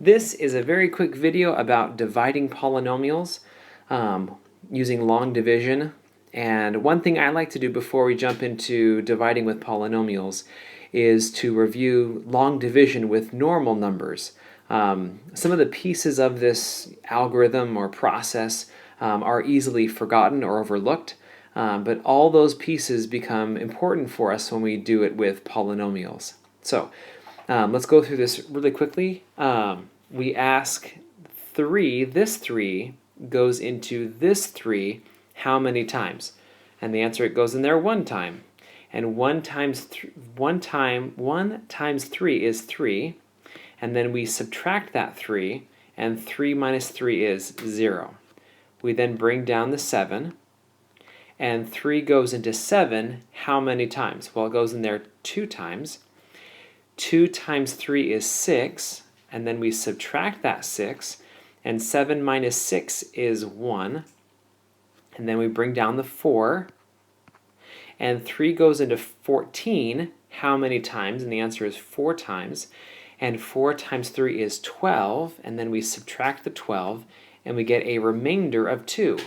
This is a very quick video about dividing polynomials using long division. And one thing I like to do before we jump into dividing with polynomials is to review long division with normal numbers. Some of the pieces of this algorithm or process are easily forgotten or overlooked, but all those pieces become important for us when we do it with polynomials. So let's go through this really quickly. We ask 3, this 3 goes into this 3 how many times? And the answer, it goes in there 1 time. And 1 times 3 is 3. And then we subtract that 3, and 3 minus 3 is 0. We then bring down the 7, and 3 goes into 7 how many times? Well, it goes in there 2 times. 2 times 3 is 6, and then we subtract that 6, and 7 minus 6 is 1. And then we bring down the 4, and 3 goes into 14 how many times? And the answer is 4 times. And 4 times 3 is 12, and then we subtract the 12, and we get a remainder of 2.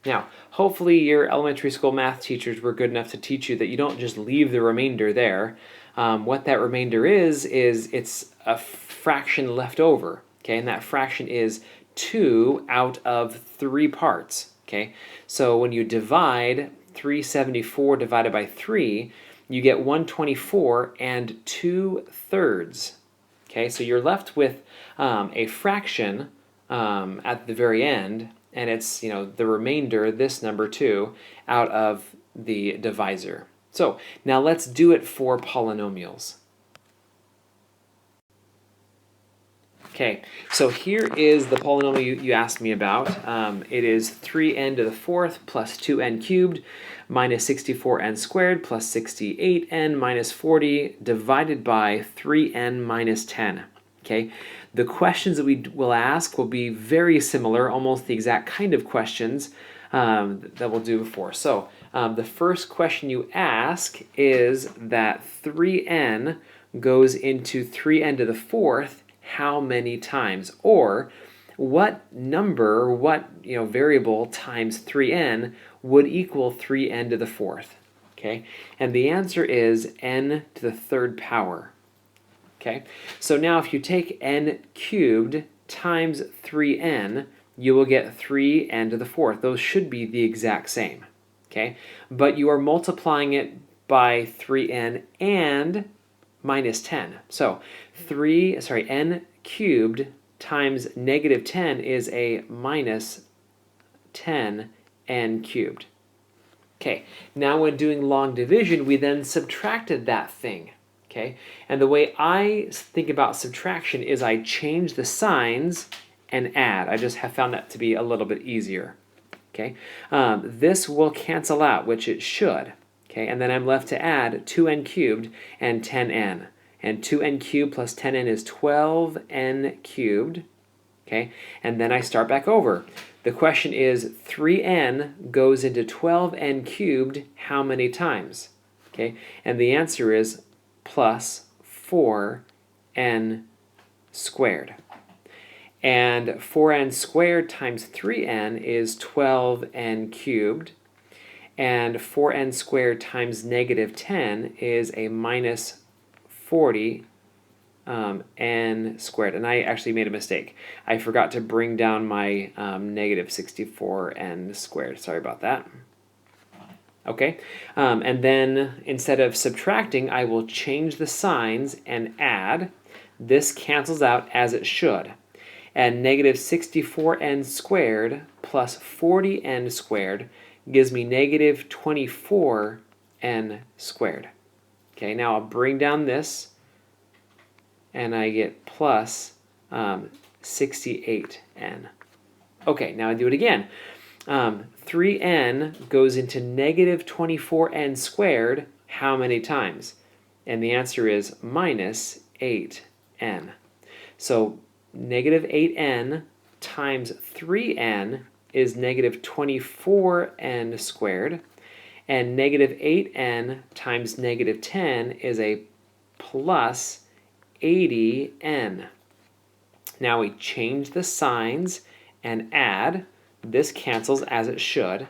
Now, hopefully your elementary school math teachers were good enough to teach you that you don't just leave the remainder there. What that remainder is it's a fraction left over, okay? And that fraction is 2 out of 3 parts, okay? So when you divide 374 divided by 3, you get 124 and 2/3. Okay, so you're left with a fraction at the very end, and it's, the remainder, this number 2, out of the divisor. So now let's do it for polynomials. Okay, so here is the polynomial you asked me about. It is 3n to the 4th plus 2n cubed minus 64n squared plus 68n minus 40 divided by 3n minus 10. Okay, the questions that we will ask will be very similar, almost the exact kind of questions that we'll do before. So the first question you ask is that 3n goes into 3n to the 4th how many times, or what number, what variable times 3n would equal 3n to the 4th. Okay, and the answer is n to the 3rd power. Okay, so now if you take n cubed times 3n, you will get 3n to the 4th. Those should be the exact same. Okay, but you are multiplying it by 3n and minus 10. So n cubed times negative 10 is a minus 10n cubed. Okay, now when doing long division, we then subtracted that thing. Okay, and the way I think about subtraction is I change the signs and add. I just have found that to be a little bit easier. Okay, this will cancel out, which it should. Okay, and then I'm left to add 2n cubed and 10n. And 2n cubed plus 10n is 12n cubed. Okay, and then I start back over. The question is 3n goes into 12n cubed how many times? Okay, and the answer is plus 4n squared. And 4n squared times 3n is 12n cubed. And 4n squared times negative 10 is a minus 40 n squared. And I actually made a mistake. I forgot to bring down my negative 64n squared. Sorry about that. Okay, and then instead of subtracting, I will change the signs and add. This cancels out as it should. And negative 64n squared plus 40n squared gives me negative 24n squared. Okay, now I'll bring down this, and I get plus 68n. Okay, now I do it again. 3n goes into negative 24n squared how many times? And the answer is minus 8n. So negative 8n times 3n is negative 24n squared. And negative 8n times negative 10 is a plus 80n. Now we change the signs and add. This cancels as it should.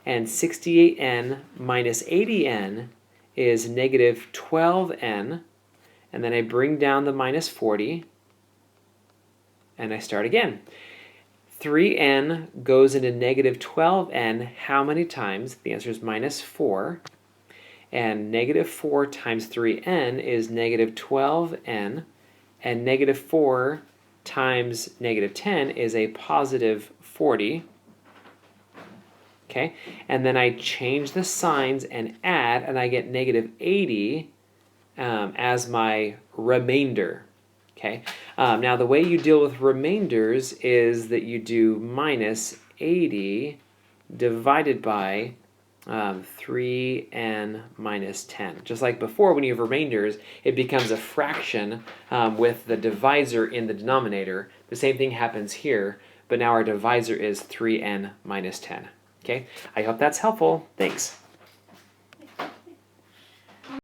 And 68n minus 80n is negative 12n. And then I bring down the minus 40. And I start again. 3n goes into negative 12n how many times? The answer is minus 4. And negative 4 times 3n is negative 12n. And negative 4 times negative 10 is a positive 40. Okay, and then I change the signs and add, and I get negative 80 as my remainder. Okay, now the way you deal with remainders is that you do minus 80 divided by 3n minus 10. Just like before, when you have remainders, it becomes a fraction with the divisor in the denominator. The same thing happens here, but now our divisor is 3n minus 10. Okay, I hope that's helpful. Thanks.